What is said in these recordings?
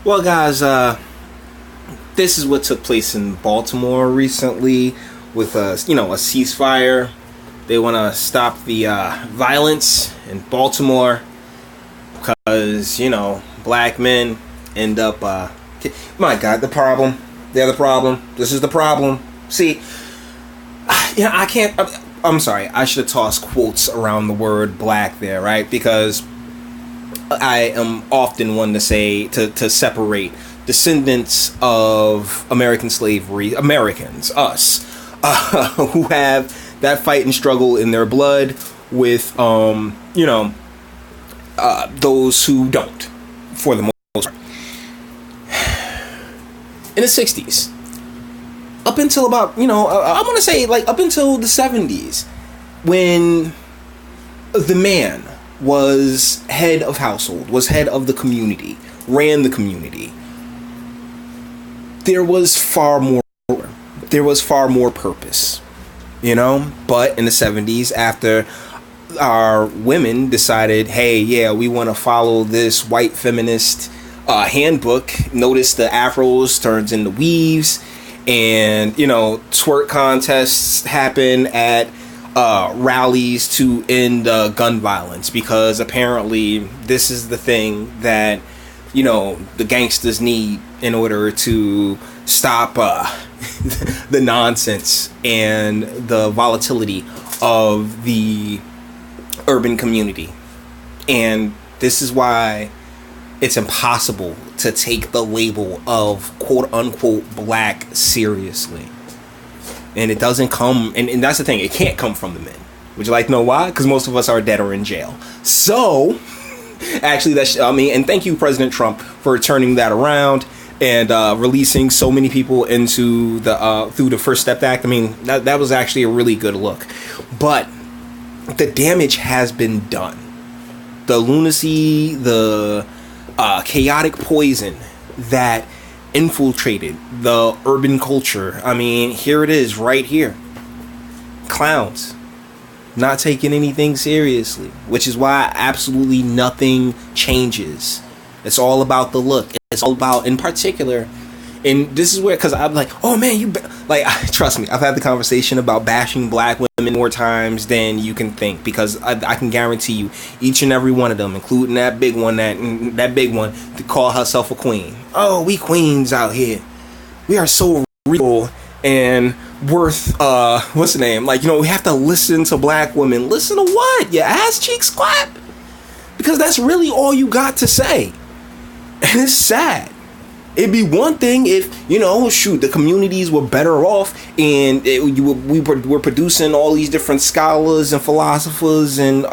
Well, guys, this is what took place in Baltimore recently with a ceasefire. They want to stop the violence in Baltimore because black men end up. My God, the problem. They're the problem. This is the problem. See, I can't. I'm sorry. I should have tossed quotes around the word black there, right? Because I am often one to say to separate descendants of American slavery, Americans, us, who have that fight and struggle in their blood, with those who don't, for the most part. In the 60s, up until about I want to say like up until the 70s, when the man was head of household, was head of the community, ran the community, there was far more purpose, but in the 70s, after our women decided, hey, yeah, we want to follow this white feminist handbook, notice the afros turns into weaves, and twerk contests happen at rallies to end gun violence, because apparently this is the thing that the gangsters need in order to stop the nonsense and the volatility of the urban community. And this is why it's impossible to take the label of quote unquote black seriously. And it doesn't come, and that's the thing, it can't come from the men. Would you like to know why? Because most of us are dead or in jail. So, actually, and thank you, President Trump, for turning that around and releasing so many people into the through the First Step Act. I mean, that was actually a really good look. But the damage has been done. The lunacy, the chaotic poison that infiltrated the urban culture. I mean, here it is right here. Clowns not taking anything seriously, which is why absolutely nothing changes. It's all about the look. It's all about, in particular, and this is where, because I'm like, oh man, trust me, I've had the conversation about bashing black women more times than you can think, because I can guarantee you, each and every one of them, including that big one, that big one, to call herself a queen. Oh, we queens out here. We are so real and worth, what's the name? We have to listen to black women. Listen to what? Your ass cheeks clap? Because that's really all you got to say. And it's sad. It'd be one thing if, the communities were better off and we were producing all these different scholars and philosophers and,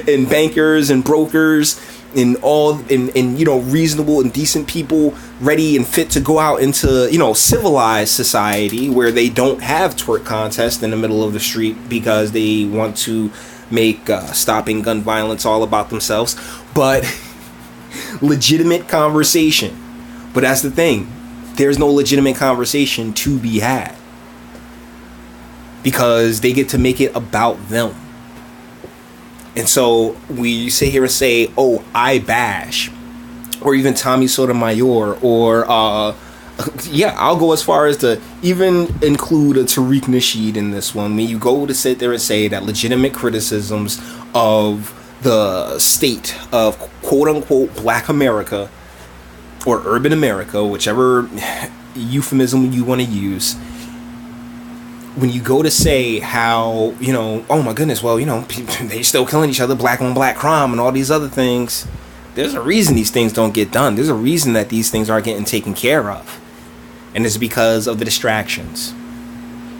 and bankers and brokers and all, and reasonable and decent people ready and fit to go out into, civilized society where they don't have twerk contests in the middle of the street because they want to make stopping gun violence all about themselves. But legitimate conversation. But that's the thing, there's no legitimate conversation to be had because they get to make it about them. And so we sit here and say, oh, I bash, or even Tommy Sotomayor, or I'll go as far as to even include a Tariq Nasheed in this one. When you go to sit there and say that legitimate criticisms of the state of quote unquote black America or urban America, whichever euphemism you want to use, when you go to say how, oh my goodness, well, they're still killing each other, black on black crime and all these other things, there's a reason these things don't get done. There's a reason that these things aren't getting taken care of. And it's because of the distractions.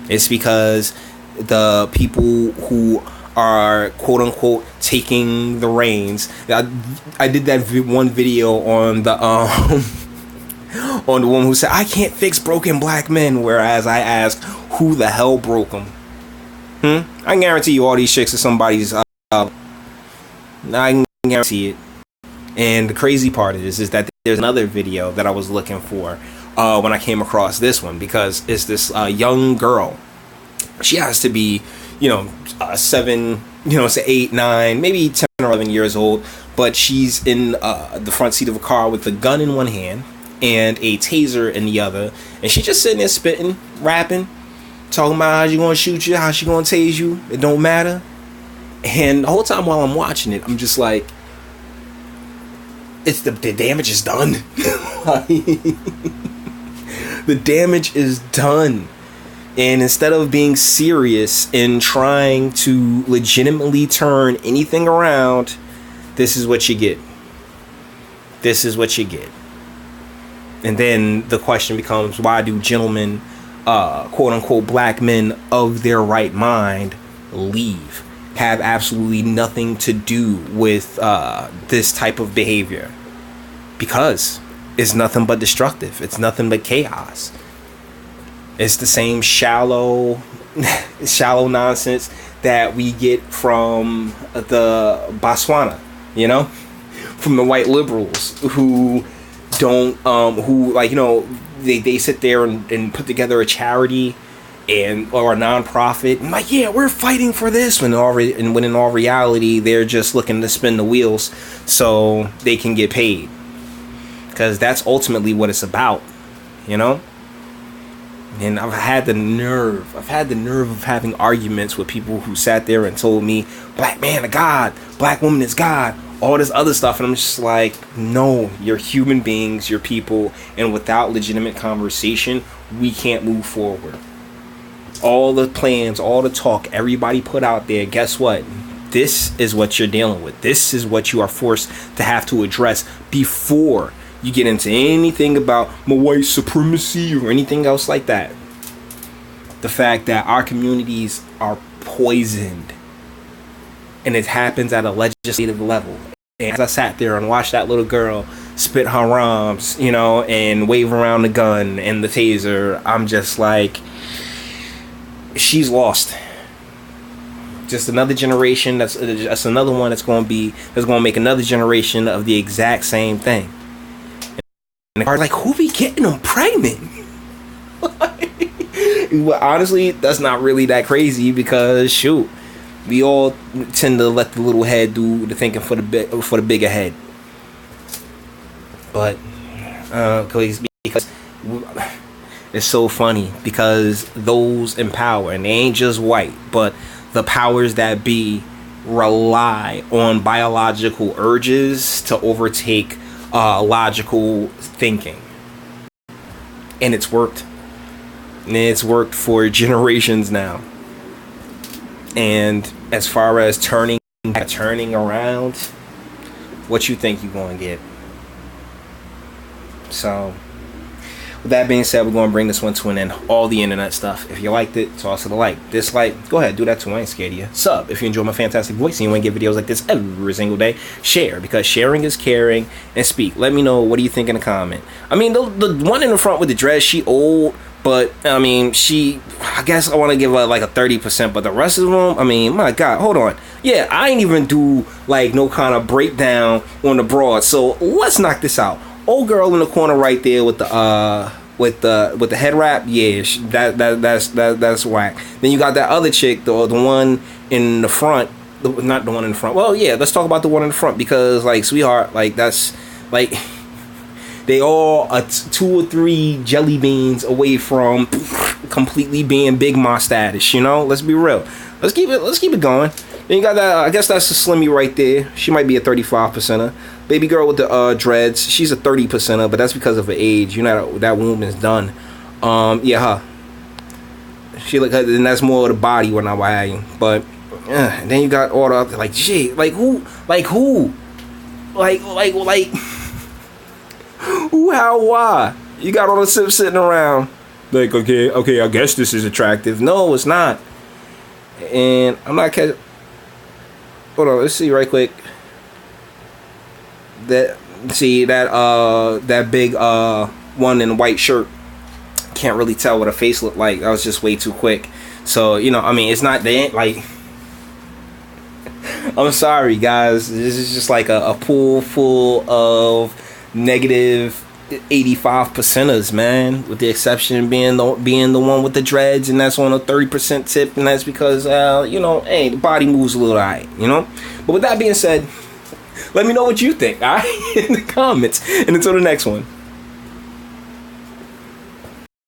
It's because the people who are quote unquote taking the reins. I did that one video on the on the woman who said, I can't fix broken black men, whereas I asked, who the hell broke them? I can guarantee you all these chicks are somebody's I can guarantee it. And the crazy part is that there's another video that I was looking for when I came across this one, because it's this young girl. She has to be 7, say 8, 9, maybe 10 or 11 years old, but she's in the front seat of a car with a gun in one hand and a taser in the other, and she just sitting there spitting, rapping, talking about how she gonna shoot you, how she gonna tase you, it don't matter. And the whole time while I'm watching it, I'm just like, it's the damage is done. The damage is done. And instead of being serious and trying to legitimately turn anything around, this is what you get. This is what you get. And then the question becomes, why do gentlemen, quote unquote, black men of their right mind leave? Have absolutely nothing to do with this type of behavior. Because it's nothing but destructive. It's nothing but chaos. It's the same shallow nonsense that we get from the Botswana, you know, from the white liberals who don't, who, like, you know, they sit there and put together a charity or a non-profit, and like, yeah, we're fighting for this, when in all reality they're just looking to spin the wheels so they can get paid, because that's ultimately what it's about, you know. And I've had the nerve of having arguments with people who sat there and told me black man is God, black woman is God, all this other stuff, and I'm just like, no, you're human beings, you're people, and without legitimate conversation we can't move forward. All the plans, all the talk everybody put out there, guess what? This is what you're dealing with. This is what you are forced to have to address before you get into anything about my white supremacy or anything else like that. The fact that our communities are poisoned, and it happens at a legislative level. And as I sat there and watched that little girl spit her rhymes, you know, and wave around the gun and the taser, I'm just like, she's lost. Just another generation. That's another one that's going to make another generation of the exact same thing. And they're like, who be getting them pregnant? Well, honestly, that's not really that crazy, because shoot, we all tend to let the little head do the thinking for the bigger head. But because it's so funny, because those in power, and they ain't just white, but the powers that be, rely on biological urges to overtake logical thinking. And it's worked. And it's worked for generations now. And as far as turning around, what you think you're going to get? So, with that being said, we're going to bring this one to an end. All the internet stuff. If you liked it, toss it a like. Dislike, go ahead, do that too. I ain't scared of you. Sub if you enjoy my fantastic voice and you want to get videos like this every single day. Share, because sharing is caring. And speak. Let me know, what do you think in the comment. I mean, the one in the front with the dress, she old. But, I mean, I guess I want to give her like a 30%. But the rest of them, I mean, my God, hold on. Yeah, I ain't even do like no kind of breakdown on the broad. So let's knock this out. Old girl in the corner right there with the head wrap, yeah, that's whack. Then you got that other chick, the one in the front, not the one in the front. Well, yeah, let's talk about the one in the front, because like, sweetheart, like, that's like, they all are 2 or 3 jelly beans away from completely being Big Ma status. You know, let's be real. Let's keep it going. Then you got that. I guess that's a Slimmy right there. She might be a 35%er. Baby girl with the dreads. She's a 30%er, but that's because of her age. You know, that womb is done. Yeah, her. She look, and that's more of the body when I wagging. But then you got all the other, like, gee, like who, like who, how, why? You got all the sips sitting around. Like, okay, I guess this is attractive. No, it's not. And I'm not catching. Hold on, let's see right quick. That big one in the white shirt. Can't really tell what her face looked like. That was just way too quick. So, you know, I mean, it's not, they ain't like, I'm sorry guys, this is just like a pool full of negative 85%ers, man, with the exception being the one with the dreads, and that's on a 30% tip, and that's because you know, hey, the body moves a little alright, you know. But with that being said, Let me know what you think, all right? In the comments. And until the next one.